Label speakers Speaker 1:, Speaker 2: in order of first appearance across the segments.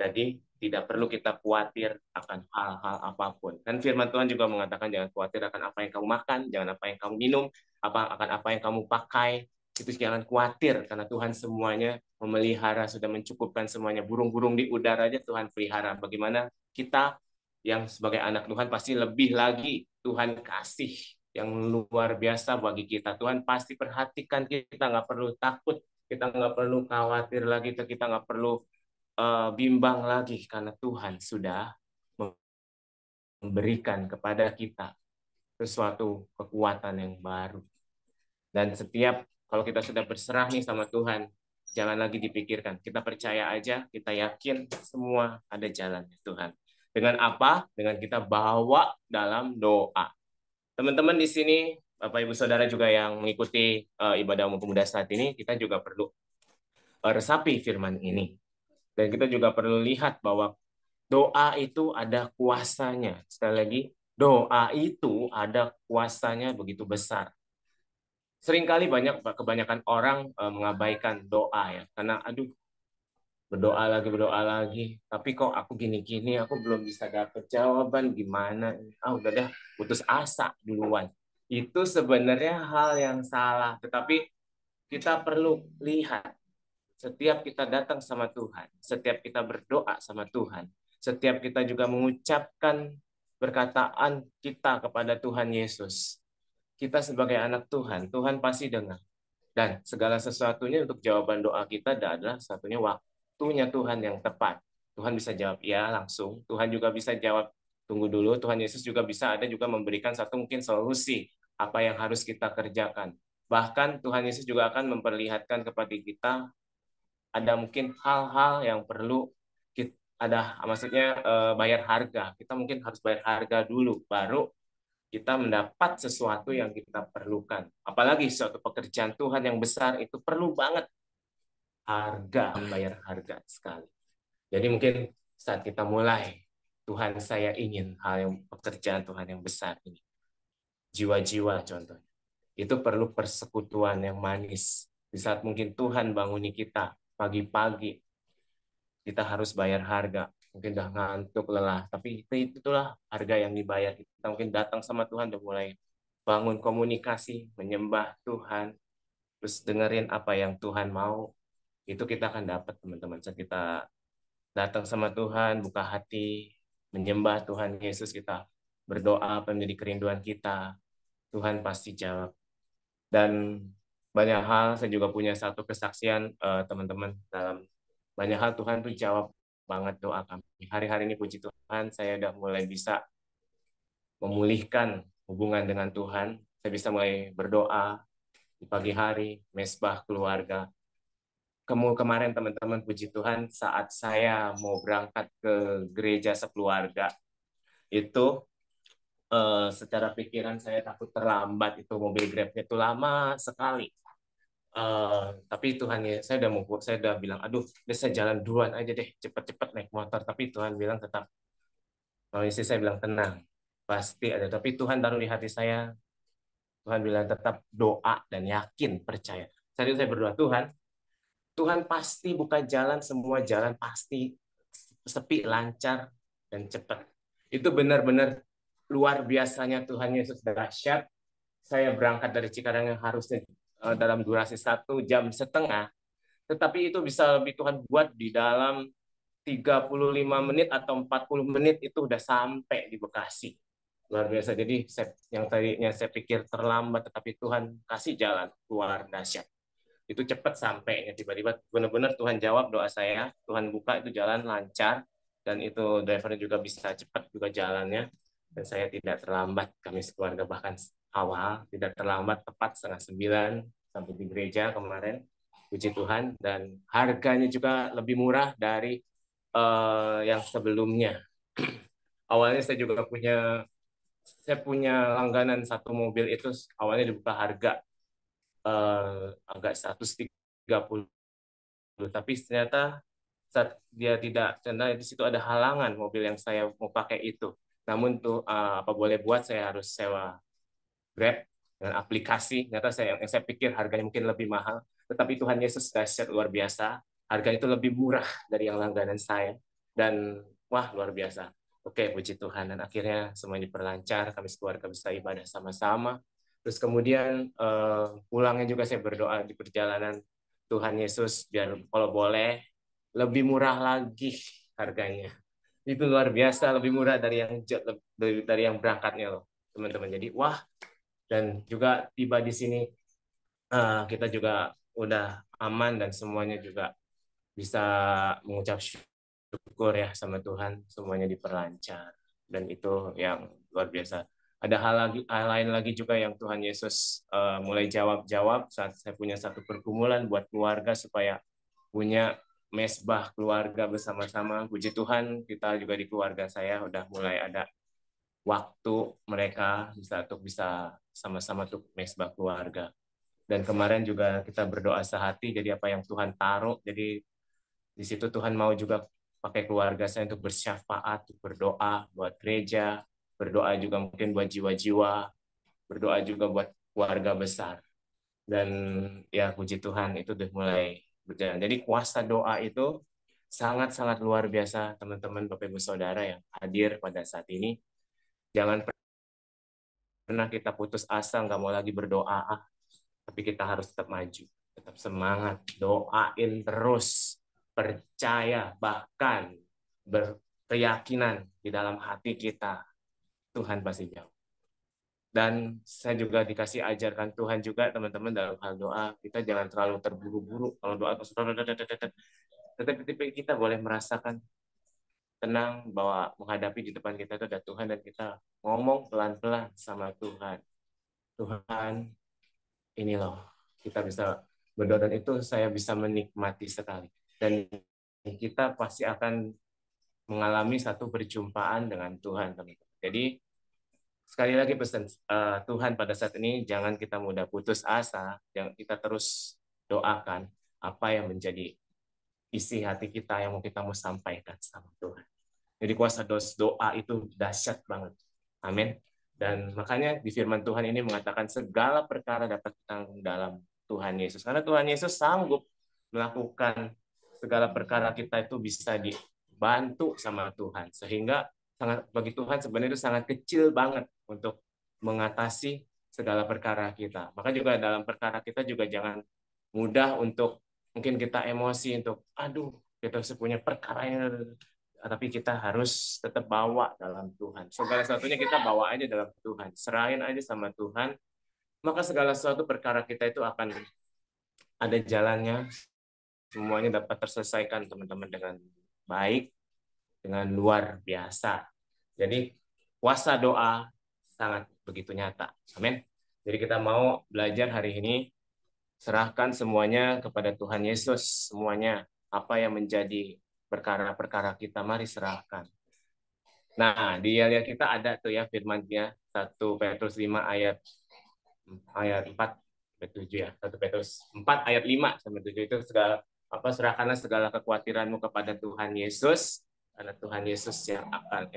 Speaker 1: Jadi tidak perlu kita khawatir akan hal-hal apapun. Dan firman Tuhan juga mengatakan jangan khawatir akan apa yang kamu makan, jangan apa yang kamu minum, akan apa yang kamu pakai. Itu jangan khawatir karena Tuhan semuanya memelihara, sudah mencukupkan semuanya. Burung-burung di udara aja Tuhan pelihara. Bagaimana kita yang sebagai anak Tuhan pasti lebih lagi Tuhan kasih yang luar biasa bagi kita. Tuhan pasti perhatikan kita, nggak perlu takut, kita nggak perlu khawatir lagi, kita nggak perlu bimbang lagi karena Tuhan sudah memberikan kepada kita sesuatu kekuatan yang baru. Dan setiap kalau kita sudah berserah nih sama Tuhan, jangan lagi dipikirkan. Kita percaya aja, kita yakin semua ada jalan Tuhan. Dengan apa? Dengan kita bawa dalam doa. Teman-teman di sini, Bapak Ibu Saudara juga yang mengikuti ibadah umum pemuda saat ini, kita juga perlu resapi firman ini. Dan kita juga perlu lihat bahwa doa itu ada kuasanya. Sekali lagi, doa itu ada kuasanya begitu besar. Seringkali kebanyakan orang mengabaikan doa ya, karena aduh berdoa lagi, tapi kok aku gini-gini, aku belum bisa dapet jawaban gimana? Udah dah putus asa duluan. Itu sebenarnya hal yang salah, tetapi kita perlu lihat setiap kita datang sama Tuhan, setiap kita berdoa sama Tuhan, setiap kita juga mengucapkan perkataan kita kepada Tuhan Yesus. Kita sebagai anak Tuhan, Tuhan pasti dengar. Dan segala sesuatunya untuk jawaban doa kita adalah satunya waktunya Tuhan yang tepat. Tuhan bisa jawab ya langsung, Tuhan juga bisa jawab tunggu dulu, Tuhan Yesus juga bisa ada juga memberikan satu mungkin solusi apa yang harus kita kerjakan. Bahkan Tuhan Yesus juga akan memperlihatkan kepada kita ada mungkin hal-hal yang perlu kita, ada maksudnya bayar harga. Kita mungkin harus bayar harga dulu baru kita mendapat sesuatu yang kita perlukan. Apalagi suatu pekerjaan Tuhan yang besar itu perlu banget harga, bayar harga sekali. Jadi mungkin saat kita mulai, Tuhan saya ingin hal yang pekerjaan Tuhan yang besar ini. Jiwa-jiwa contohnya. Itu perlu persekutuan yang manis. Di saat mungkin Tuhan banguni kita pagi-pagi, kita harus bayar harga. Mungkin udah ngantuk, lelah. Tapi itulah harga yang dibayar. Kita mungkin datang sama Tuhan, udah mulai bangun komunikasi, menyembah Tuhan, terus dengerin apa yang Tuhan mau. Itu kita akan dapat, teman-teman. Saat kita datang sama Tuhan, buka hati, menyembah Tuhan Yesus, kita berdoa apa yang menjadi kerinduan kita, Tuhan pasti jawab. Dan banyak hal, saya juga punya satu kesaksian, teman-teman, dalam banyak hal Tuhan tuh jawab banget doa kami. Hari-hari ini puji Tuhan, saya udah mulai bisa memulihkan hubungan dengan Tuhan. Saya bisa mulai berdoa di pagi hari, mesbah keluarga. Kemarin teman-teman, puji Tuhan, saat saya mau berangkat ke gereja sekeluarga, itu secara pikiran saya takut terlambat, itu mobil Grabnya itu lama sekali. Tapi Tuhan ya, saya udah bilang, aduh, saya jalan duluan aja deh, cepet-cepet naik motor. Tapi Tuhan bilang tetap, kalau istri saya bilang tenang, pasti ada. Tapi Tuhan taruh di hati saya, Tuhan bilang tetap doa dan yakin, percaya. Saat itu saya berdoa, Tuhan pasti buka jalan, semua jalan pasti sepi, lancar, dan cepat. Itu benar-benar luar biasanya Tuhan Yesus dahsyat. Saya berangkat dari Cikarang yang harusnya dalam durasi 1,5 jam, tetapi itu bisa lebih Tuhan buat di dalam 35 menit atau 40 menit itu udah sampai di Bekasi. Luar biasa. Jadi yang tadinya saya pikir terlambat, tetapi Tuhan kasih jalan keluar dahsyat. Itu cepat sampainya, tiba-tiba benar-benar Tuhan jawab doa saya, Tuhan buka itu jalan lancar, dan itu drivernya juga bisa cepat juga jalannya, dan saya tidak terlambat. Kami sekeluarga bahkan awal tidak terlambat, tepat 8:30 sampai di gereja kemarin, puji Tuhan. Dan harganya juga lebih murah dari yang sebelumnya. Awalnya saya punya langganan satu mobil itu, awalnya dibuka harga agak 130, tapi ternyata saat dia tidak, karena di situ ada halangan mobil yang saya mau pakai itu. Namun tuh apa boleh buat, saya harus sewa Grab dengan aplikasi. Ternyata yang saya pikir harganya mungkin lebih mahal, tetapi Tuhan Yesus dahsyat luar biasa. harga itu lebih murah dari yang langganan saya. Dan wah, luar biasa. Oke, puji Tuhan. Dan akhirnya semuanya diperlancar, kami keluarga bisa ibadah sama-sama. Terus kemudian pulangnya juga saya berdoa di perjalanan, Tuhan Yesus biar kalau boleh lebih murah lagi harganya. Itu luar biasa, lebih murah dari yang berangkatnya loh, teman-teman. Jadi wah, dan juga tiba di sini kita juga udah aman dan semuanya juga bisa mengucap syukur ya sama Tuhan, semuanya diperlancar. Dan itu yang luar biasa. Ada hal lain lagi juga yang Tuhan Yesus mulai jawab saat saya punya satu pergumulan buat keluarga supaya punya mesbah keluarga bersama-sama. Puji Tuhan, kita juga di keluarga saya udah mulai ada waktu mereka bisa sama-sama untuk mesbah keluarga. Dan kemarin juga kita berdoa sehati, jadi apa yang Tuhan taruh, jadi di situ Tuhan mau juga pakai keluarga saya untuk bersyafaat, untuk berdoa buat gereja, berdoa juga mungkin buat jiwa-jiwa, berdoa juga buat keluarga besar. Dan ya puji Tuhan itu udah mulai berjalan. Jadi kuasa doa itu sangat-sangat luar biasa, teman-teman, Bapak Ibu Saudara yang hadir pada saat ini. Jangan pernah kita putus asa, nggak mau lagi berdoa, tapi kita harus tetap maju, tetap semangat, doain terus, percaya, bahkan berkeyakinan di dalam hati kita, Tuhan pasti jawab. Dan saya juga dikasih ajarkan Tuhan juga, teman-teman, dalam hal doa, kita jangan terlalu terburu-buru. Kalau doa terus, tetapi kita boleh merasakan tenang bahwa menghadapi di depan kita itu ada Tuhan, dan kita ngomong pelan-pelan sama Tuhan. Tuhan, ini loh, kita bisa berdoa, dan itu saya bisa menikmati sekali. Dan kita pasti akan mengalami satu perjumpaan dengan Tuhan, teman-teman. Jadi sekali lagi pesan Tuhan pada saat ini, jangan kita mudah putus asa, jangan kita terus doakan apa yang menjadi isi hati kita yang mau kita mau sampaikan sama Tuhan. Jadi kuasa doa itu dahsyat banget. Amin. Dan makanya di firman Tuhan ini mengatakan segala perkara dapat ditanggung dalam Tuhan Yesus. Karena Tuhan Yesus sanggup melakukan segala perkara, kita itu bisa dibantu sama Tuhan. Sehingga sangat bagi Tuhan sebenarnya itu sangat kecil banget untuk mengatasi segala perkara kita. Maka juga dalam perkara kita juga jangan mudah untuk mungkin kita emosi untuk aduh kita punya perkara ini, tapi kita harus tetap bawa dalam Tuhan. Segala sesuatunya kita bawa aja dalam Tuhan. Serahin aja sama Tuhan. Maka segala sesuatu perkara kita itu akan ada jalannya. Semuanya dapat terselesaikan, teman-teman, dengan baik, dengan luar biasa. Jadi kuasa doa sangat begitu nyata. Amin. Jadi kita mau belajar hari ini, serahkan semuanya kepada Tuhan Yesus. Semuanya apa yang menjadi perkara-perkara kita, mari serahkan. Nah, di lihat kita ada tuh ya firman-Nya, 1 Petrus 5 ayat 4 sampai 7 ya. 1 Petrus 4 ayat 5 sampai 7 itu segala serahkanlah segala kekhawatiranmu kepada Tuhan Yesus, karena Tuhan Yesus yang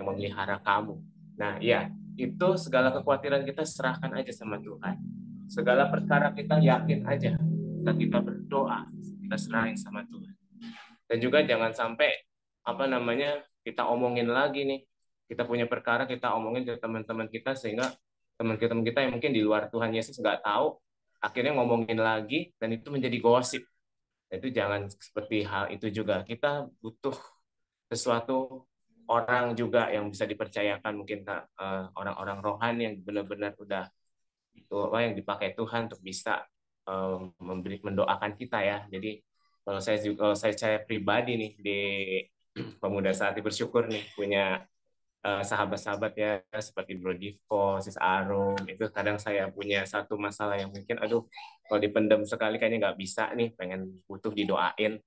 Speaker 1: memelihara kamu. Nah, iya, itu segala kekhawatiran kita serahkan aja sama Tuhan. Segala perkara kita yakin aja. Kita berdoa, kita serahin sama Tuhan. Dan juga jangan sampai kita omongin lagi nih, kita punya perkara kita omongin ke teman-teman kita, sehingga teman-teman kita yang mungkin di luar Tuhan Yesus nggak tahu, akhirnya ngomongin lagi dan itu menjadi gosip. Itu jangan seperti hal itu juga. Kita butuh sesuatu orang juga yang bisa dipercayakan, mungkin orang-orang rohani yang benar-benar udah itu yang dipakai Tuhan untuk bisa mendoakan kita ya. Jadi kalau saya pribadi nih di Pemuda Saat Bersyukur nih punya sahabat-sahabat ya seperti Bro Divo, Sis Arum, itu kadang saya punya satu masalah yang mungkin aduh kalau dipendam sekali kayaknya nggak bisa nih, pengen butuh didoain.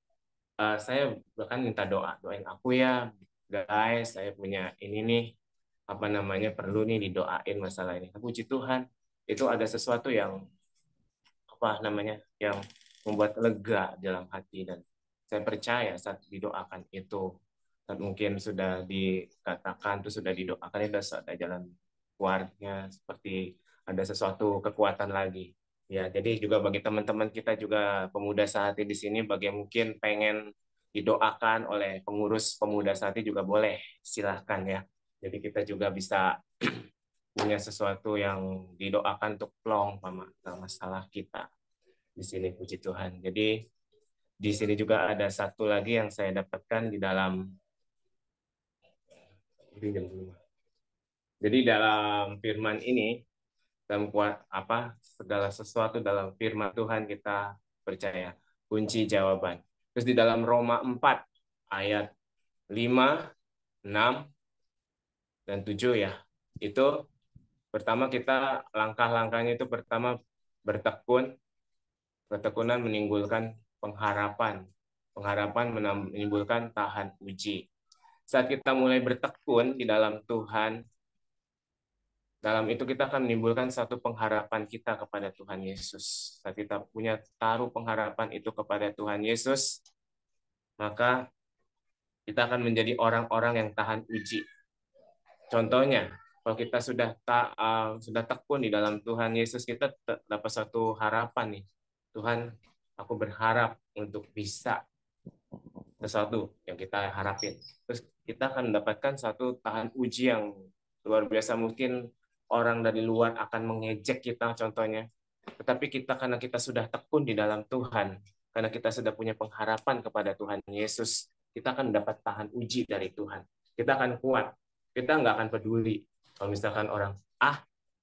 Speaker 1: Saya bahkan minta doain aku ya guys, saya punya ini nih perlu nih didoain masalah ini. Puji Tuhan itu ada sesuatu yang yang membuat lega dalam hati, dan saya percaya saat didoakan itu, saat mungkin sudah dikatakan itu sudah didoakan itu ada jalan keluarnya, seperti ada sesuatu kekuatan lagi ya. Jadi juga bagi teman-teman kita juga pemuda saat ini di sini, bagi yang mungkin pengen didoakan oleh pengurus pemuda saat ini juga boleh, silahkan ya. Jadi kita juga bisa punya sesuatu yang didoakan untuk plong masalah kita di sini, puji Tuhan. Jadi di sini juga ada satu lagi yang saya dapatkan di dalam jadi dalam firman ini, dalam segala sesuatu dalam firman Tuhan kita percaya kunci jawaban. Terus di dalam Roma 4 ayat 5, 6 dan 7 ya. Itu pertama kita langkah-langkahnya itu pertama bertekun. Ketekunan menimbulkan pengharapan. Pengharapan menimbulkan tahan uji. Saat kita mulai bertekun di dalam Tuhan, dalam itu kita akan menimbulkan satu pengharapan kita kepada Tuhan Yesus. Saat kita punya taruh pengharapan itu kepada Tuhan Yesus, maka kita akan menjadi orang-orang yang tahan uji. Contohnya, kalau kita sudah tekun di dalam Tuhan Yesus, kita dapat satu harapan nih. Tuhan, aku berharap untuk bisa sesuatu yang kita harapin. Terus kita akan mendapatkan satu tahan uji yang luar biasa. Mungkin orang dari luar akan mengejek kita contohnya. Tetapi kita karena kita sudah tekun di dalam Tuhan, karena kita sudah punya pengharapan kepada Tuhan Yesus, kita akan mendapat tahan uji dari Tuhan. Kita akan kuat. Kita nggak akan peduli. Kalau misalkan orang,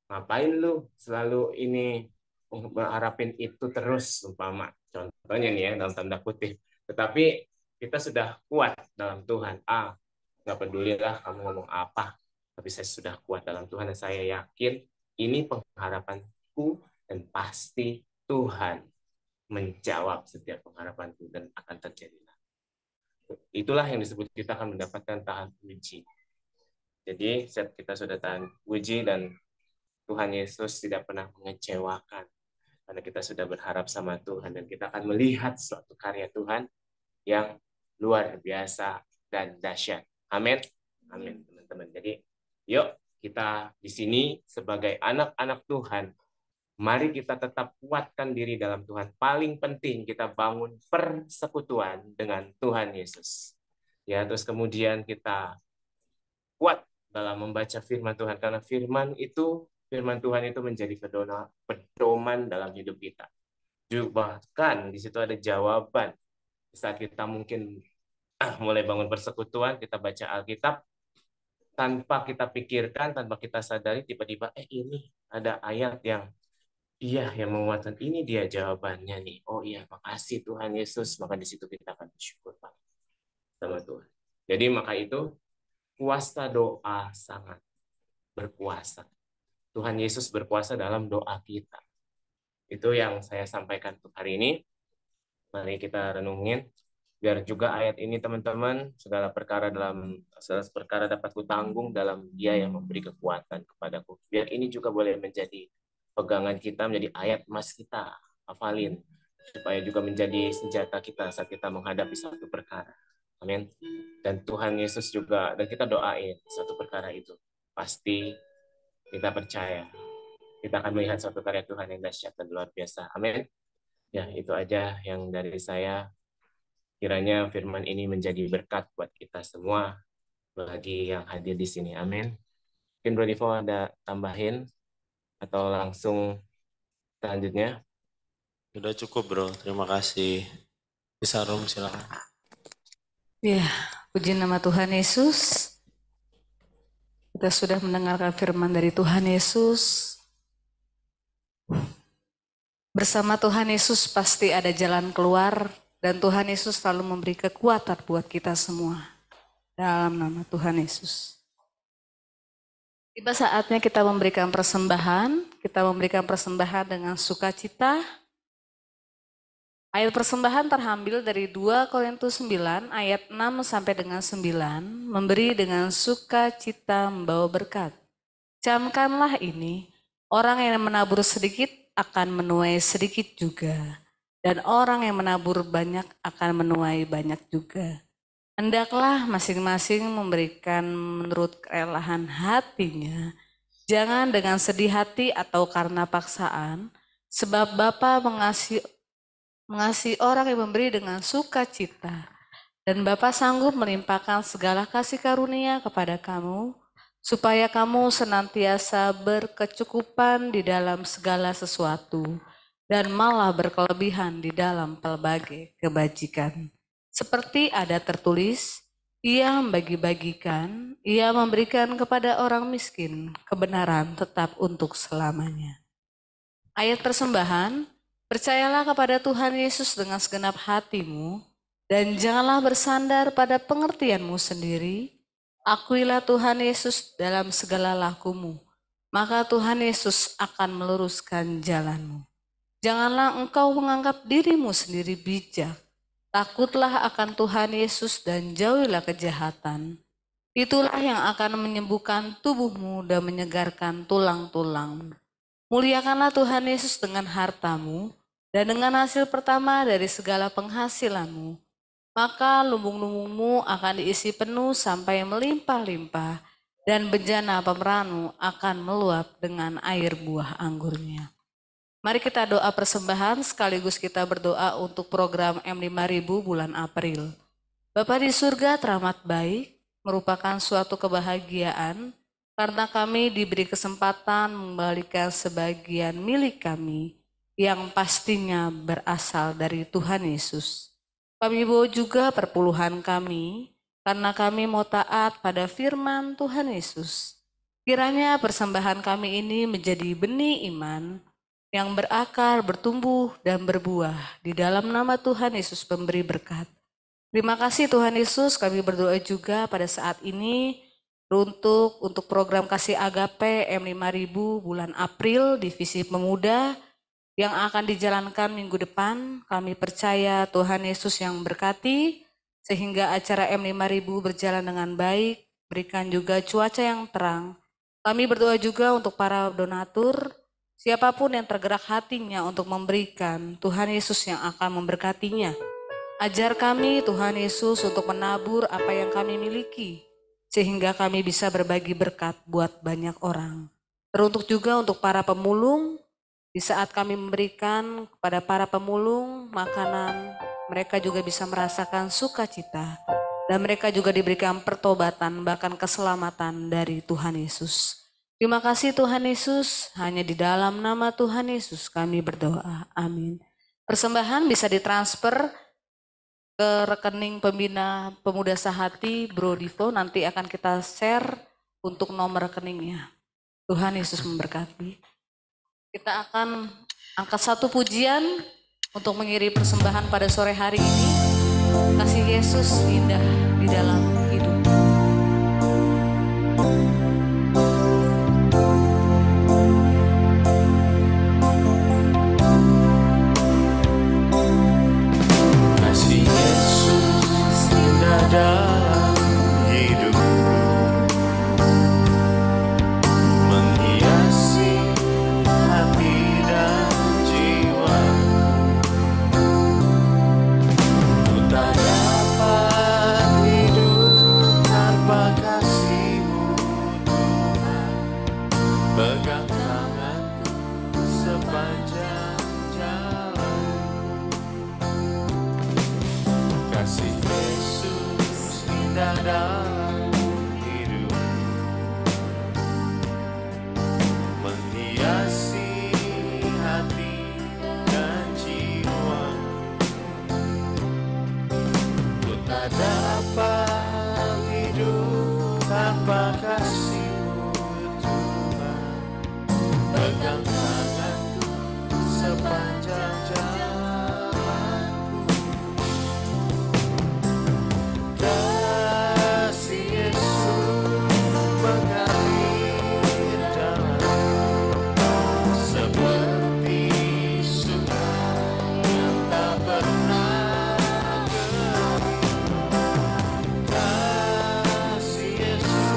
Speaker 1: ngapain lu selalu ini mengharapin itu terus, umpama. Contohnya nih ya, dalam tanda kutip. Tetapi kita sudah kuat dalam Tuhan. Nggak pedulilah kamu ngomong apa, tapi saya sudah kuat dalam Tuhan dan saya yakin ini pengharapanku dan pasti Tuhan menjawab setiap pengharapanku dan akan terjadi. Itulah yang disebut kita akan mendapatkan tahan uji. Jadi saat kita sudah tahan uji dan Tuhan Yesus tidak pernah mengecewakan karena kita sudah berharap sama Tuhan dan kita akan melihat suatu karya Tuhan yang luar biasa dan dahsyat. Amin. Amin, teman-teman. Jadi, yuk kita di sini sebagai anak-anak Tuhan, mari kita tetap kuatkan diri dalam Tuhan. Paling penting kita bangun persekutuan dengan Tuhan Yesus. Ya, terus kemudian kita kuat dalam membaca firman Tuhan karena firman Tuhan itu menjadi pedoman dalam hidup kita. Juga bahkan di situ ada jawaban saat kita mungkin mulai bangun persekutuan, kita baca Alkitab, tanpa kita pikirkan, tanpa kita sadari, tiba-tiba ini ada ayat yang menguatkan, ini dia jawabannya nih. Oh iya, makasih Tuhan Yesus. Maka di situ kita akan bersyukur Pak sama Tuhan. Jadi maka itu kuasa doa sangat berkuasa. Tuhan Yesus berkuasa dalam doa kita. Itu yang saya sampaikan untuk hari ini. Mari kita renungin. Biar juga ayat ini teman-teman, segala perkara dapat kutanggung dalam Dia yang memberi kekuatan kepadaku. Biar ini juga boleh menjadi pegangan kita, menjadi ayat emas kita, hafalin, supaya juga menjadi senjata kita saat kita menghadapi satu perkara. Amin. Dan Tuhan Yesus juga, dan kita doain satu perkara itu. Pasti kita percaya, kita akan melihat suatu karya Tuhan yang dahsyat dan luar biasa. Amin. Ya, itu aja yang dari saya. Kiranya firman ini menjadi berkat buat kita semua, bagi yang hadir di sini. Amin. Mungkin Bro Divo ada tambahin atau langsung selanjutnya?
Speaker 2: Sudah cukup bro, terima kasih. Bisa Rum, silakan.
Speaker 3: Ya, puji nama Tuhan Yesus. Kita sudah mendengarkan firman dari Tuhan Yesus. Bersama Tuhan Yesus pasti ada jalan keluar. Dan Tuhan Yesus selalu memberi kekuatan buat kita semua. Dalam nama Tuhan Yesus. Tiba saatnya kita memberikan persembahan. Kita memberikan persembahan dengan sukacita. Ayat persembahan terambil dari 2 Korintus 9 ayat 6 sampai dengan 9. Memberi dengan sukacita membawa berkat. Camkanlah ini, orang yang menabur sedikit akan menuai sedikit juga. Dan orang yang menabur banyak akan menuai banyak juga. Hendaklah masing-masing memberikan menurut kerelaan hatinya. Jangan dengan sedih hati atau karena paksaan. Sebab Bapa mengasihi orang yang memberi dengan sukacita. Dan Bapa sanggup melimpahkan segala kasih karunia kepada kamu, supaya kamu senantiasa berkecukupan di dalam segala sesuatu, dan malah berkelebihan di dalam pelbagai kebajikan. Seperti ada tertulis, Ia membagi-bagikan, Ia memberikan kepada orang miskin, kebenaran tetap untuk selamanya. Ayat persembahan, percayalah kepada Tuhan Yesus dengan segenap hatimu, dan janganlah bersandar pada pengertianmu sendiri. Akuilah Tuhan Yesus dalam segala lakumu, maka Tuhan Yesus akan meluruskan jalanmu. Janganlah engkau menganggap dirimu sendiri bijak. Takutlah akan Tuhan Yesus dan jauhilah kejahatan. Itulah yang akan menyembuhkan tubuhmu dan menyegarkan tulang-tulangmu. Muliakanlah Tuhan Yesus dengan hartamu dan dengan hasil pertama dari segala penghasilanmu. Maka lumbung-lumbungmu akan diisi penuh sampai melimpah-limpah, dan bejana pemeranmu akan meluap dengan air buah anggurnya. Mari kita doa persembahan sekaligus kita berdoa untuk program M5000 bulan April. Bapa di surga teramat baik, merupakan suatu kebahagiaan karena kami diberi kesempatan mengembalikan sebagian milik kami yang pastinya berasal dari Tuhan Yesus. Kami bawa juga perpuluhan kami, karena kami mau taat pada firman Tuhan Yesus. Kiranya persembahan kami ini menjadi benih iman yang berakar, bertumbuh, dan berbuah di dalam nama Tuhan Yesus pemberi berkat. Terima kasih Tuhan Yesus, kami berdoa juga pada saat ini untuk program Kasih Agape M5000 bulan April Divisi Pemuda, yang akan dijalankan minggu depan. Kami percaya Tuhan Yesus yang berkati, sehingga acara M5000 berjalan dengan baik, berikan juga cuaca yang terang. Kami berdoa juga untuk para donatur, siapapun yang tergerak hatinya untuk memberikan, Tuhan Yesus yang akan memberkatinya. Ajar kami Tuhan Yesus untuk menabur apa yang kami miliki, sehingga kami bisa berbagi berkat buat banyak orang. Teruntuk juga untuk para pemulung, di saat kami memberikan kepada para pemulung makanan, mereka juga bisa merasakan sukacita. Dan mereka juga diberikan pertobatan, bahkan keselamatan dari Tuhan Yesus. Terima kasih Tuhan Yesus, hanya di dalam nama Tuhan Yesus kami berdoa. Amin. Persembahan bisa ditransfer ke rekening pembina Pemuda Sehati Bro Divo, nanti akan kita share untuk nomor rekeningnya. Tuhan Yesus memberkati. Kita akan angkat satu pujian untuk mengirim persembahan pada sore hari ini. Kasih Yesus indah di dalam hidup.
Speaker 2: Kasih Yesus indah dalam hidupku, menghiasi hati dan jiwaku. Ku tak dapat hidup tanpa kasih-Mu Tuhan. Pegang tanganku sepanjang jalanku. Kasih Yesus indah dalam hidupku, menghiasi hati dan jiwaku. Ku tak dapat hidup tanpa kasih-Mu Tuhan. Pegang tanganku sepanjang jalanku. Kasih Yesus mengalir dalamku, seperti sungai yang tak pernah kering. Kasih Yesus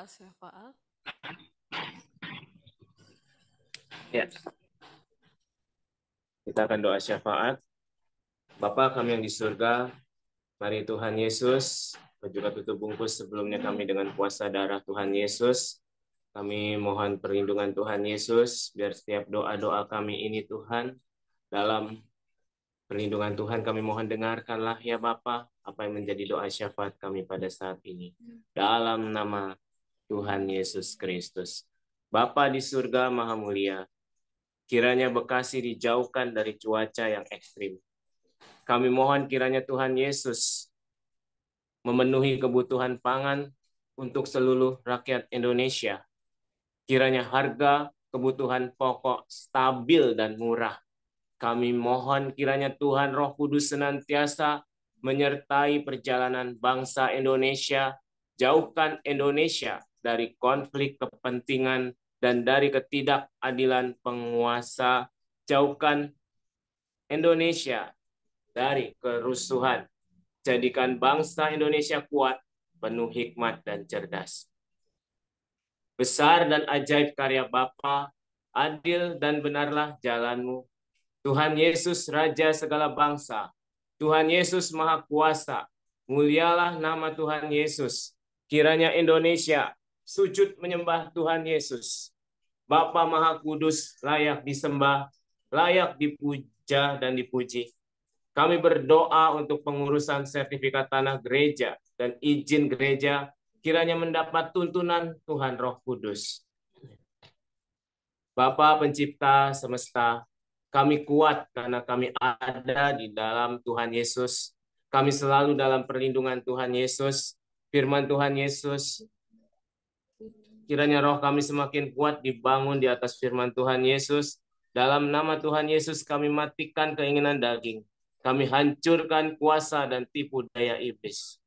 Speaker 3: doa syafaat.
Speaker 1: Ya, kita akan doa syafaat. Bapa kami yang di surga, mari Tuhan Yesus, juga tutup bungkus sebelumnya kami dengan kuasa darah Tuhan Yesus. Kami mohon perlindungan Tuhan Yesus, biar setiap doa-doa kami ini Tuhan, dalam perlindungan Tuhan kami mohon dengarkanlah ya Bapa, apa yang menjadi doa syafaat kami pada saat ini. Dalam nama Tuhan Yesus Kristus. Bapa di surga Maha Mulia, kiranya Bekasi dijauhkan dari cuaca yang ekstrim. Kami mohon kiranya Tuhan Yesus memenuhi kebutuhan pangan untuk seluruh rakyat Indonesia. Kiranya harga kebutuhan pokok stabil dan murah. Kami mohon kiranya Tuhan Roh Kudus senantiasa menyertai perjalanan bangsa Indonesia, jauhkan Indonesia dari konflik kepentingan dan dari ketidakadilan penguasa, jauhkan Indonesia dari kerusuhan, jadikan bangsa Indonesia kuat, penuh hikmat dan cerdas. Besar dan ajaib karya Bapa, adil dan benarlah jalan-Mu. Tuhan Yesus Raja segala bangsa, Tuhan Yesus Maha Kuasa, mulialah nama Tuhan Yesus. Kiranya Indonesia sujud menyembah Tuhan Yesus. Bapa Maha Kudus layak disembah, layak dipuja dan dipuji. Kami berdoa untuk pengurusan sertifikat tanah gereja dan izin gereja, kiranya mendapat tuntunan Tuhan Roh Kudus. Bapa pencipta semesta, kami kuat karena kami ada di dalam Tuhan Yesus. Kami selalu dalam perlindungan Tuhan Yesus. Firman Tuhan Yesus, kiranya roh kami semakin kuat dibangun di atas firman Tuhan Yesus. Dalam nama Tuhan Yesus kami matikan keinginan daging. Kami hancurkan kuasa dan tipu daya iblis.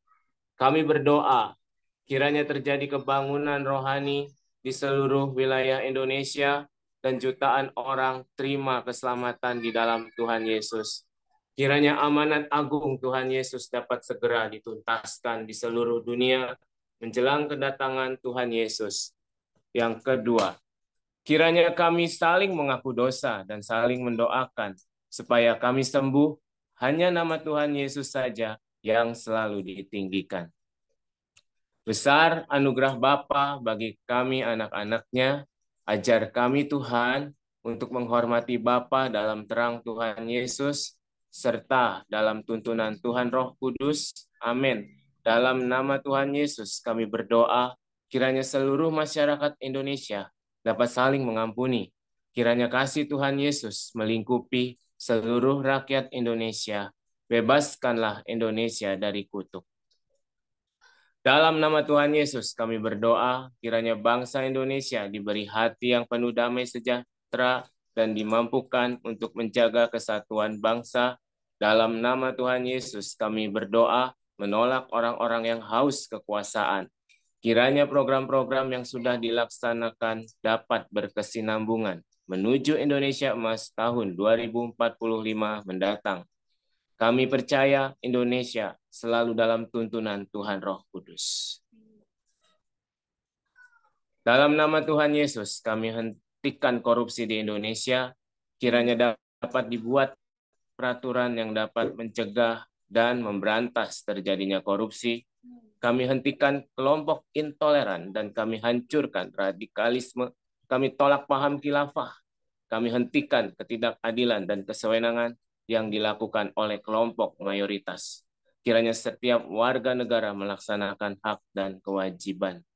Speaker 1: Kami berdoa, kiranya terjadi kebangunan rohani di seluruh wilayah Indonesia dan jutaan orang terima keselamatan di dalam Tuhan Yesus. Kiranya amanat agung Tuhan Yesus dapat segera dituntaskan di seluruh dunia menjelang kedatangan Tuhan Yesus. Yang kedua, kiranya kami saling mengaku dosa dan saling mendoakan supaya kami sembuh. Hanya nama Tuhan Yesus saja yang selalu ditinggikan. Besar anugerah Bapa bagi kami anak-anaknya. Ajar kami Tuhan untuk menghormati Bapa dalam terang Tuhan Yesus, serta dalam tuntunan Tuhan Roh Kudus. Amin. Dalam nama Tuhan Yesus kami berdoa, kiranya seluruh masyarakat Indonesia dapat saling mengampuni. Kiranya kasih Tuhan Yesus melingkupi seluruh rakyat Indonesia. Bebaskanlah Indonesia dari kutuk. Dalam nama Tuhan Yesus kami berdoa, kiranya bangsa Indonesia diberi hati yang penuh damai sejahtera dan dimampukan untuk menjaga kesatuan bangsa. Dalam nama Tuhan Yesus kami berdoa, menolak orang-orang yang haus kekuasaan. Kiranya program-program yang sudah dilaksanakan dapat berkesinambungan menuju Indonesia Emas tahun 2045 mendatang. Kami percaya Indonesia selalu dalam tuntunan Tuhan Roh Kudus. Dalam nama Tuhan Yesus, kami hentikan korupsi di Indonesia. Kiranya dapat dibuat peraturan yang dapat mencegah dan memberantas terjadinya korupsi. Kami hentikan kelompok intoleran dan kami hancurkan radikalisme. Kami tolak paham khilafah. Kami hentikan ketidakadilan dan kesewenangan yang dilakukan oleh kelompok mayoritas. Kiranya setiap warga negara melaksanakan hak dan kewajiban.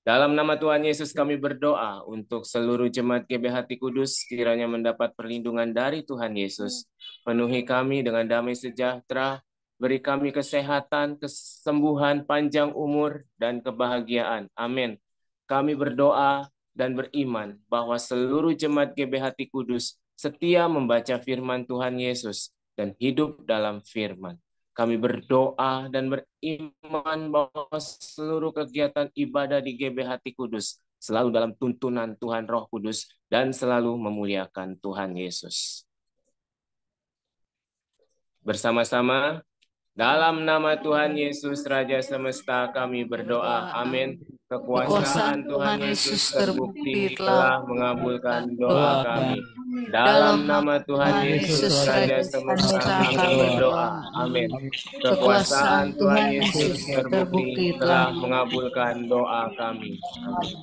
Speaker 1: Dalam nama Tuhan Yesus kami berdoa untuk seluruh jemaat GBHT Kudus, kiranya mendapat perlindungan dari Tuhan Yesus. Penuhi kami dengan damai sejahtera, beri kami kesehatan, kesembuhan, panjang umur, dan kebahagiaan. Amin. Kami berdoa dan beriman bahwa seluruh jemaat GBHT Kudus setia membaca firman Tuhan Yesus dan hidup dalam firman. Kami berdoa dan beriman bahwa seluruh kegiatan ibadah di GBHT Kudus selalu dalam tuntunan Tuhan Roh Kudus dan selalu memuliakan Tuhan Yesus. Bersama-sama Dalam nama Tuhan Yesus Raja Semesta kami berdoa. Amin. Kekuasaan Tuhan Yesus terbukti telah mengabulkan doa kami. Dalam nama Tuhan Yesus Raja Semesta kami berdoa. Amin. Kekuasaan Tuhan Yesus terbukti telah mengabulkan doa kami. Amin.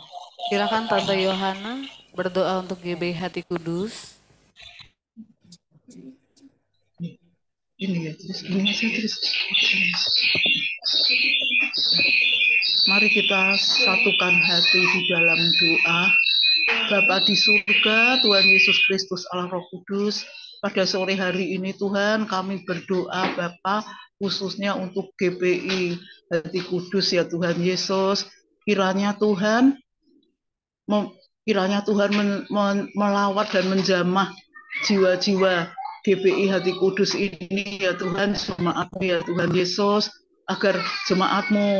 Speaker 3: Silakan Tante Yohana berdoa untuk GBI Hati Kudus.
Speaker 4: Mari kita satukan hati di dalam doa. Bapa di surga, Tuhan Yesus Kristus Allah Roh Kudus, pada sore hari ini Tuhan kami berdoa Bapa khususnya untuk GPI Hati Kudus ya Tuhan Yesus. Kiranya Tuhan melawat dan menjamah jiwa-jiwa GPI Hati Kudus ini ya Tuhan, jemaat-Mu ya Tuhan Yesus, agar jemaat-Mu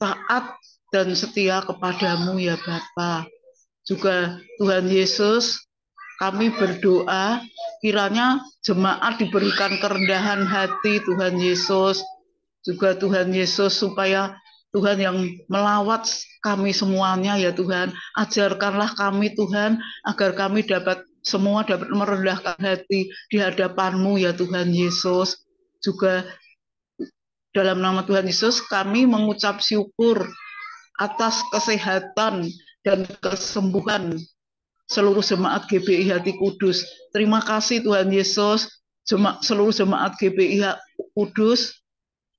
Speaker 4: taat dan setia kepadamu ya Bapa. Juga Tuhan Yesus, kami berdoa kiranya jemaat diberikan kerendahan hati Tuhan Yesus. Juga Tuhan Yesus supaya Tuhan yang melawat kami semuanya ya Tuhan, ajarkanlah kami Tuhan agar kami dapat merendahkan hati di hadapan-Mu ya Tuhan Yesus. Juga dalam nama Tuhan Yesus kami mengucap syukur atas kesehatan dan kesembuhan seluruh jemaat GBI Hati Kudus. Terima kasih Tuhan Yesus, seluruh jemaat GBI Kudus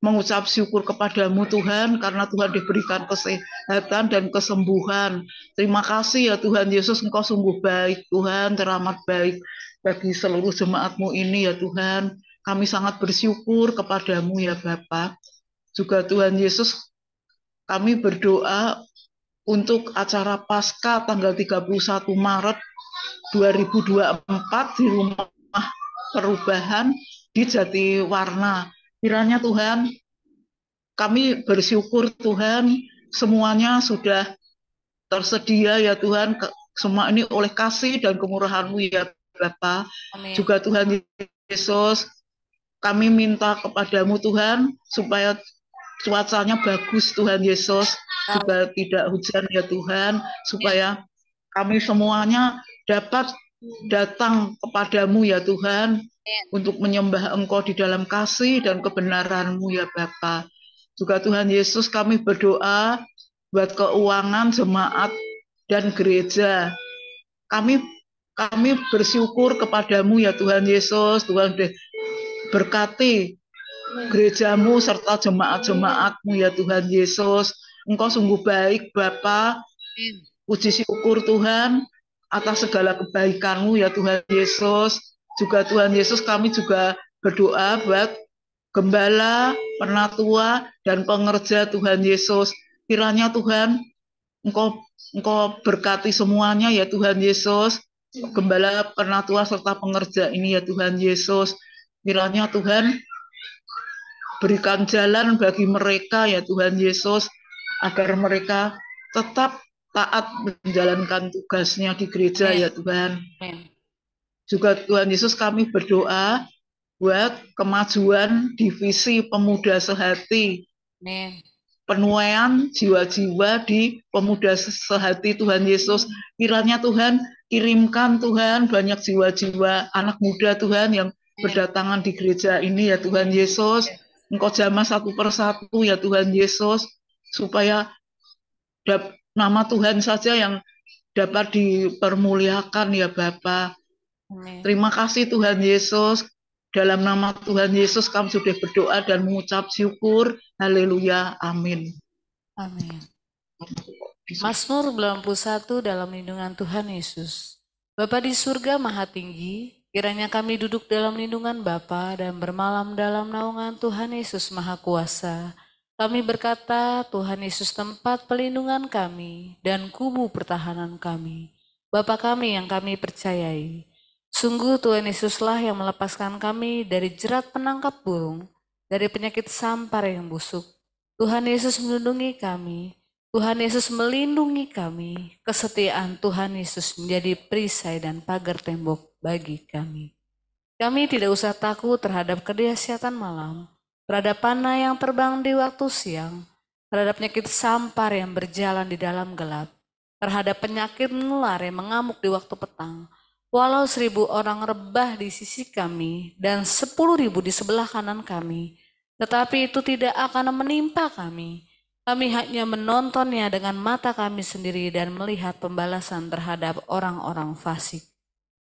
Speaker 4: mengucap syukur kepadamu Tuhan, karena Tuhan diberikan kesehatan dan kesembuhan. Terima kasih ya Tuhan Yesus, Engkau sungguh baik Tuhan, teramat baik bagi seluruh jemaat-Mu ini ya Tuhan. Kami sangat bersyukur kepadamu ya Bapa. Juga Tuhan Yesus, kami berdoa untuk acara Paskah tanggal 31 Maret 2024 di Rumah Perubahan di Jatiwarna. Kiranya Tuhan, kami bersyukur Tuhan, semuanya sudah tersedia ya Tuhan, semua ini oleh kasih dan kemurahan-Mu ya Bapa.
Speaker 3: Amin.
Speaker 4: Juga Tuhan Yesus, kami minta kepadamu Tuhan, supaya cuacanya bagus Tuhan Yesus, juga tidak hujan ya Tuhan, supaya kami semuanya dapat datang kepadamu ya Tuhan, untuk menyembah Engkau di dalam kasih dan kebenaran-Mu ya Bapa. Juga Tuhan Yesus, kami berdoa buat keuangan jemaat dan gereja. Kami bersyukur kepadamu ya Tuhan Yesus, Tuhan berkati gerejamu serta jemaat-jemaat-Mu ya Tuhan Yesus. Engkau sungguh baik Bapa. Puji syukur Tuhan atas segala kebaikan-Mu ya Tuhan Yesus. Juga Tuhan Yesus, kami juga berdoa buat gembala, penatua, dan pengerja Tuhan Yesus. Kiranya Tuhan, Engkau berkati semuanya ya Tuhan Yesus. Gembala, penatua, serta pengerja ini ya Tuhan Yesus. Kiranya Tuhan berikan jalan bagi mereka ya Tuhan Yesus, agar mereka tetap taat menjalankan tugasnya di gereja ya Tuhan. Juga Tuhan Yesus, kami berdoa buat kemajuan divisi pemuda sehati. Penuaian jiwa-jiwa di pemuda sehati Tuhan Yesus. Kiranya Tuhan kirimkan Tuhan banyak jiwa-jiwa anak muda Tuhan yang berdatangan di gereja ini ya Tuhan Yesus. Engkau jamah satu persatu ya Tuhan Yesus, supaya nama Tuhan saja yang dapat dipermuliakan ya Bapa. Terima kasih Tuhan Yesus. Dalam nama Tuhan Yesus kami sudah berdoa dan mengucap syukur. Haleluya. Amin.
Speaker 3: Amin. Mazmur 91 dalam lindungan Tuhan Yesus. Bapa di surga maha tinggi, kiranya kami duduk dalam lindungan Bapa dan bermalam dalam naungan Tuhan Yesus Maha Kuasa. Kami berkata, Tuhan Yesus tempat pelindungan kami dan kubu pertahanan kami. Bapa kami yang kami percayai. Sungguh Tuhan Yesuslah yang melepaskan kami dari jerat penangkap burung, dari penyakit sampar yang busuk. Tuhan Yesus melindungi kami, Tuhan Yesus melindungi kami. Kesetiaan Tuhan Yesus menjadi perisai dan pagar tembok bagi kami. Kami tidak usah takut terhadap kedahsyatan malam, terhadap panah yang terbang di waktu siang, terhadap penyakit sampar yang berjalan di dalam gelap, terhadap penyakit menular yang mengamuk di waktu petang. Walau 1.000 orang rebah di sisi kami dan 10.000 di sebelah kanan kami, tetapi itu tidak akan menimpa kami. Kami hanya menontonnya dengan mata kami sendiri dan melihat pembalasan terhadap orang-orang fasik.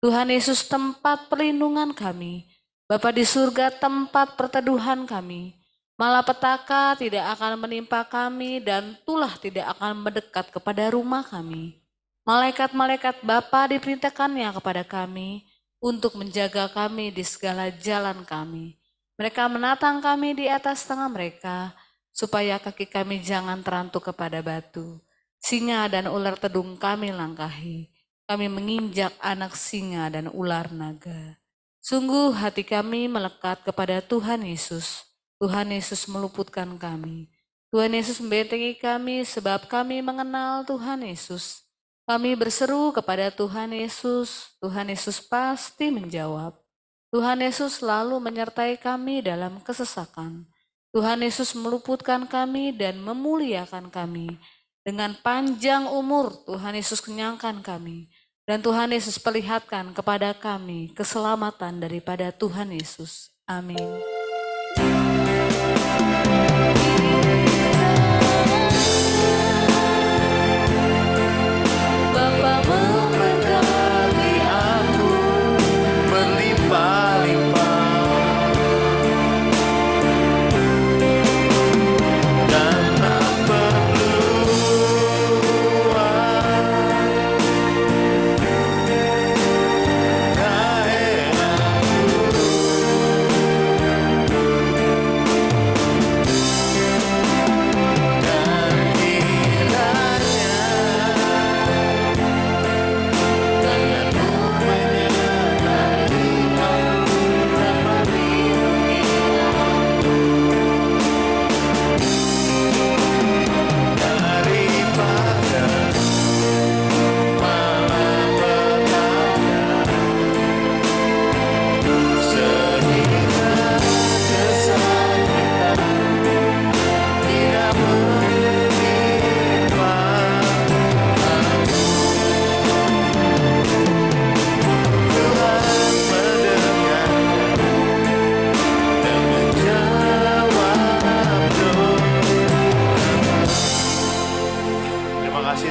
Speaker 3: Tuhan Yesus tempat perlindungan kami, Bapa di surga tempat perteduhan kami. Malapetaka tidak akan menimpa kami dan tulah tidak akan mendekat kepada rumah kami. Malaikat-malaikat Bapa diperintahkannya kepada kami untuk menjaga kami di segala jalan kami. Mereka menatang kami di atas tangan mereka, supaya kaki kami jangan terantuk kepada batu. Singa dan ular tedung kami langkahi. Kami menginjak anak singa dan ular naga. Sungguh hati kami melekat kepada Tuhan Yesus. Tuhan Yesus meluputkan kami. Tuhan Yesus membentengi kami sebab kami mengenal Tuhan Yesus. Kami berseru kepada Tuhan Yesus. Tuhan Yesus pasti menjawab. Tuhan Yesus selalu menyertai kami dalam kesesakan. Tuhan Yesus meluputkan kami dan memuliakan kami. Dengan panjang umur Tuhan Yesus kenyangkan kami. Dan Tuhan Yesus perlihatkan kepada kami keselamatan daripada Tuhan Yesus. Amin. Bapa memberkati aku
Speaker 2: berlimpah-limpah dan tak perlu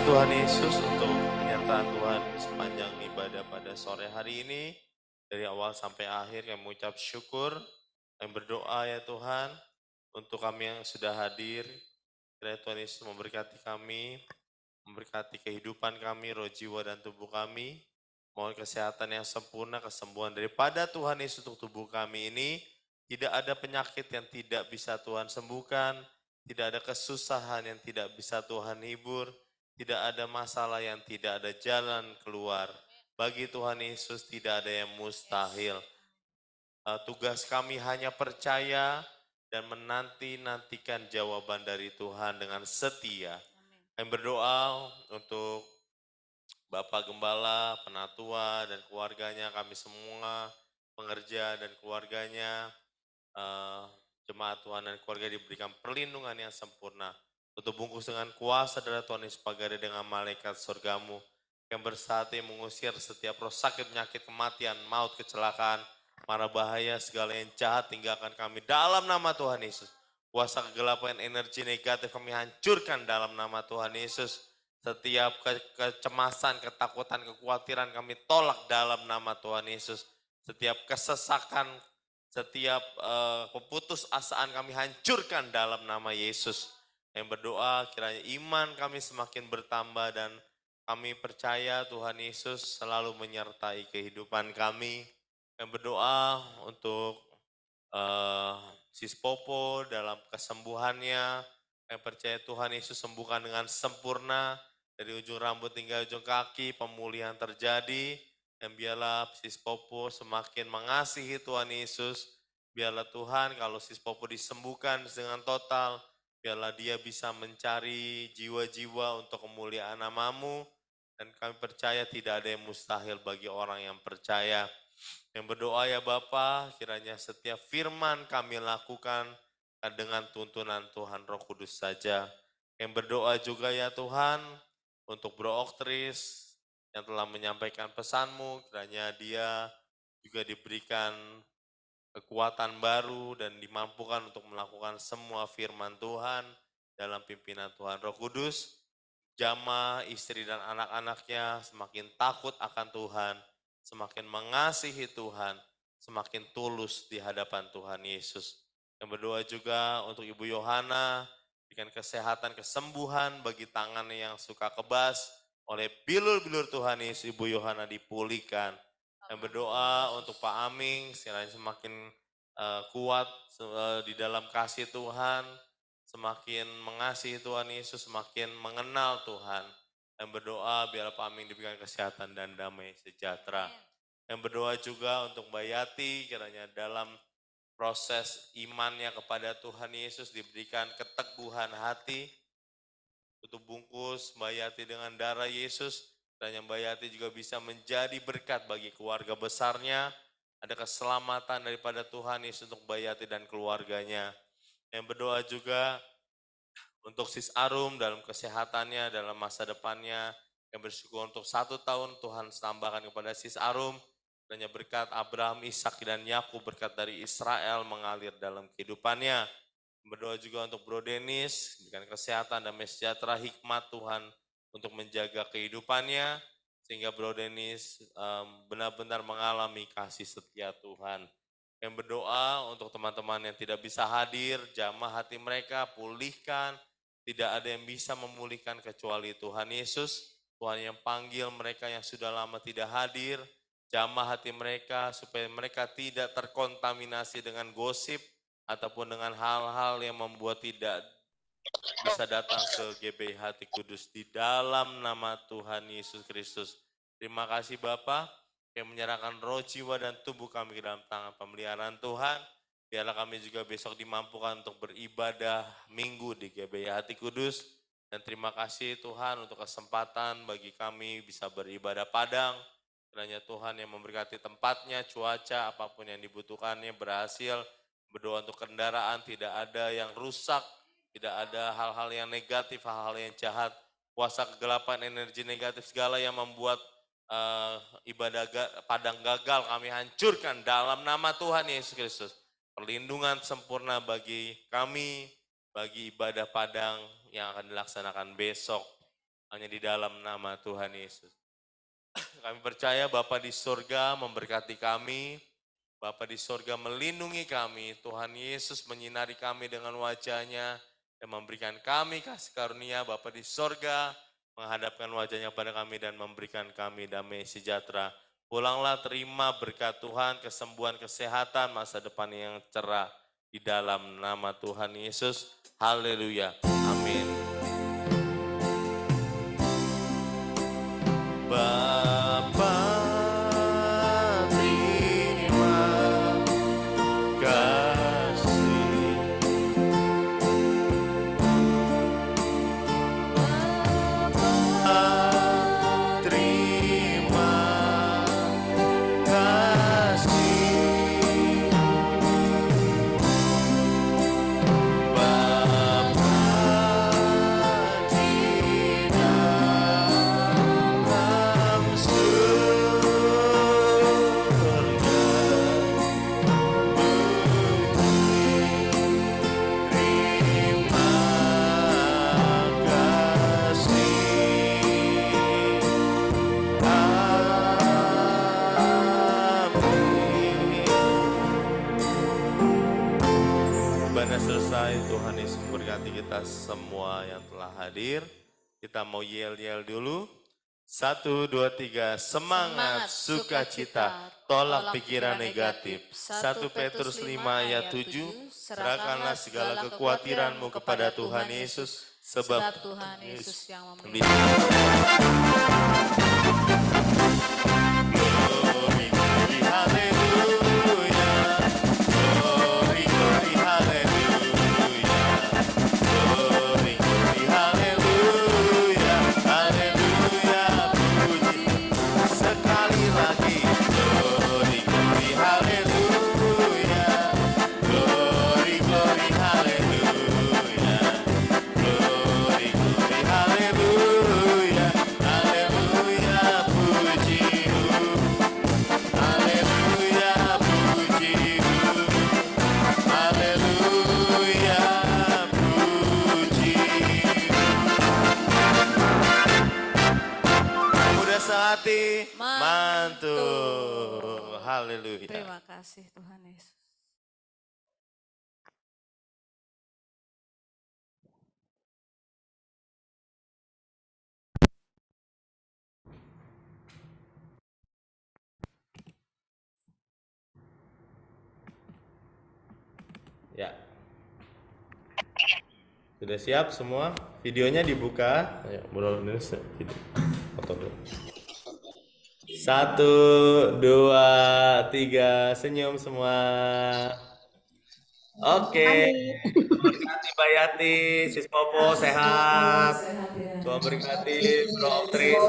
Speaker 2: Tuhan Yesus untuk penyertaan Tuhan sepanjang ibadah pada sore hari ini. Dari awal sampai akhir kami mengucap syukur, kami berdoa ya Tuhan untuk kami yang sudah hadir. Kiranya Tuhan Yesus memberkati kami, memberkati kehidupan kami, roh jiwa dan tubuh kami. Mohon kesehatan yang sempurna, kesembuhan daripada Tuhan Yesus untuk tubuh kami ini. Tidak ada penyakit yang tidak bisa Tuhan sembuhkan, tidak ada kesusahan yang tidak bisa Tuhan hibur, tidak ada masalah yang tidak ada jalan keluar. Bagi Tuhan Yesus tidak ada yang mustahil. Tugas kami hanya percaya dan menanti-nantikan jawaban dari Tuhan dengan setia. Kami berdoa untuk Bapak Gembala, Penatua dan keluarganya, kami semua pengerja dan keluarganya, jemaat Tuhan dan keluarga diberikan perlindungan yang sempurna. Untuk bungkus dengan kuasa darah Tuhan Yesus pagari dengan malaikat surgamu yang bersatu mengusir setiap roh sakit, penyakit, kematian, maut, kecelakaan, mara bahaya, segala yang jahat tinggalkan kami dalam nama Tuhan Yesus. Kuasa kegelapan, energi negatif kami hancurkan dalam nama Tuhan Yesus. Setiap kecemasan, ketakutan, kekhawatiran kami tolak dalam nama Tuhan Yesus. Setiap kesesakan, setiap keputusasaan kami hancurkan dalam nama Yesus. Yang berdoa kiranya iman kami semakin bertambah dan kami percaya Tuhan Yesus selalu menyertai kehidupan kami. Yang berdoa untuk Sis Popo dalam kesembuhannya. Yang percaya Tuhan Yesus sembuhkan dengan sempurna. Dari ujung rambut hingga ujung kaki pemulihan terjadi. Dan biarlah Sis Popo semakin mengasihi Tuhan Yesus. Biarlah Tuhan kalau Sis Popo disembuhkan dengan total. Biarlah dia bisa mencari jiwa-jiwa untuk kemuliaan nama-Mu. Dan kami percaya tidak ada yang mustahil bagi orang yang percaya. Yang berdoa ya Bapa, kiranya setiap firman kami lakukan dengan tuntunan Tuhan Roh Kudus saja. Yang berdoa juga ya Tuhan untuk Bro Oktris yang telah menyampaikan pesan-Mu, kiranya dia juga diberikan kekuatan baru dan dimampukan untuk melakukan semua firman Tuhan dalam pimpinan Tuhan Roh Kudus. Jamaah, istri dan anak-anaknya semakin takut akan Tuhan, semakin mengasihi Tuhan, semakin tulus di hadapan Tuhan Yesus. Yang berdoa juga untuk Ibu Yohana, berikan kesehatan, kesembuhan bagi tangannya yang suka kebas, oleh bilur-bilur Tuhan Yesus, Ibu Yohana dipulihkan. Yang berdoa untuk Pak Aming, kiranya semakin kuat di dalam kasih Tuhan, semakin mengasihi Tuhan Yesus, semakin mengenal Tuhan. Yang berdoa biar Pak Aming diberikan kesehatan dan damai sejahtera. Yang berdoa juga untuk Mbak Yati, kiranya dalam proses imannya kepada Tuhan Yesus diberikan keteguhan hati. Tutup bungkus Mbak Yati dengan darah Yesus, kiranya Mbak Yati juga bisa menjadi berkat bagi keluarga besarnya. Ada keselamatan daripada Tuhan Yesus untuk Mbak Yati dan keluarganya. Yang berdoa juga untuk Sis Arum dalam kesehatannya, dalam masa depannya. Yang bersyukur untuk 1 tahun Tuhan tambahkan kepada Sis Arum. Kiranya berkat Abraham, Ishak dan Yakub, berkat dari Israel mengalir dalam kehidupannya. Berdoa juga untuk Bro Denis, berikan kesehatan dan sejahtera, hikmat Tuhan untuk menjaga kehidupannya, sehingga Bro Denis benar-benar mengalami kasih setia Tuhan. Yang berdoa untuk teman-teman yang tidak bisa hadir, jamah hati mereka, pulihkan. Tidak ada yang bisa memulihkan kecuali Tuhan Yesus. Tuhan yang panggil mereka yang sudah lama tidak hadir, jamah hati mereka supaya mereka tidak terkontaminasi dengan gosip, ataupun dengan hal-hal yang membuat tidak bisa datang ke GBI Hati Kudus di dalam nama Tuhan Yesus Kristus. Terima kasih Bapa yang menyerahkan roh, jiwa, dan tubuh kami ke dalam tangan pemeliharaan Tuhan. Biarlah kami juga besok dimampukan untuk beribadah minggu di GBI Hati Kudus. Dan terima kasih Tuhan untuk kesempatan bagi kami bisa beribadah padang. Kiranya Tuhan yang memberkati tempatnya, cuaca, apapun yang dibutuhkannya berhasil. Berdoa untuk kendaraan, tidak ada yang rusak, tidak ada hal-hal yang negatif, hal-hal yang jahat, kuasa kegelapan, energi negatif, segala yang membuat ibadah padang gagal kami hancurkan dalam nama Tuhan Yesus Kristus. Perlindungan sempurna bagi kami, bagi ibadah padang yang akan dilaksanakan besok, hanya di dalam nama Tuhan Yesus. Kami percaya Bapa di surga memberkati kami, Bapa di surga melindungi kami, Tuhan Yesus menyinari kami dengan wajahnya dan memberikan kami kasih karunia. Bapa di surga menghadapkan wajahnya pada kami dan memberikan kami damai sejahtera. Pulanglah terima berkat Tuhan, kesembuhan, kesehatan, masa depan yang cerah di dalam nama Tuhan Yesus. Haleluya. Amin. Tuhan Yesus memberkati kita semua yang telah hadir. Kita mau yel-yel dulu. 1, 2, 3, semangat, sukacita, tolak pikiran negatif. 1 Petrus 5 ayat 7, serahkanlah segala kekhawatiranmu kepada Tuhan Yesus, sebab
Speaker 3: Tuhan Yesus yang
Speaker 2: memberi. Hallelujah. menghormati mantu.
Speaker 3: Mantu.
Speaker 2: Haleluya.
Speaker 3: Terima kasih Tuhan Yesus.
Speaker 2: Ya. Sudah siap semua? Videonya dibuka. Ayo, Bro Nils, foto dulu. 1, 2, 3, senyum semua. Oke. Berkati Mbak Yati, Sis Popo sehat. Tuhan berkati Bro Oktris,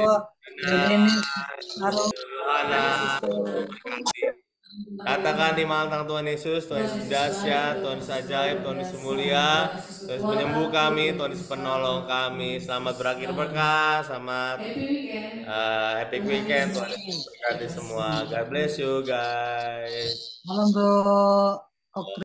Speaker 2: Hana, berkati. Katakan di malam Tuhan Yesus, Tuhan Yesus dahsyat, Tuhan Yesus ajaib, Tuhan Yesus mulia, Tuhan Yesus penyembuh kami, Tuhan Yesus penolong kami. Selamat berakhir berkah, selamat happy weekend, Tuhan Yesus berkati semua. God bless you guys.
Speaker 4: Malam Bro.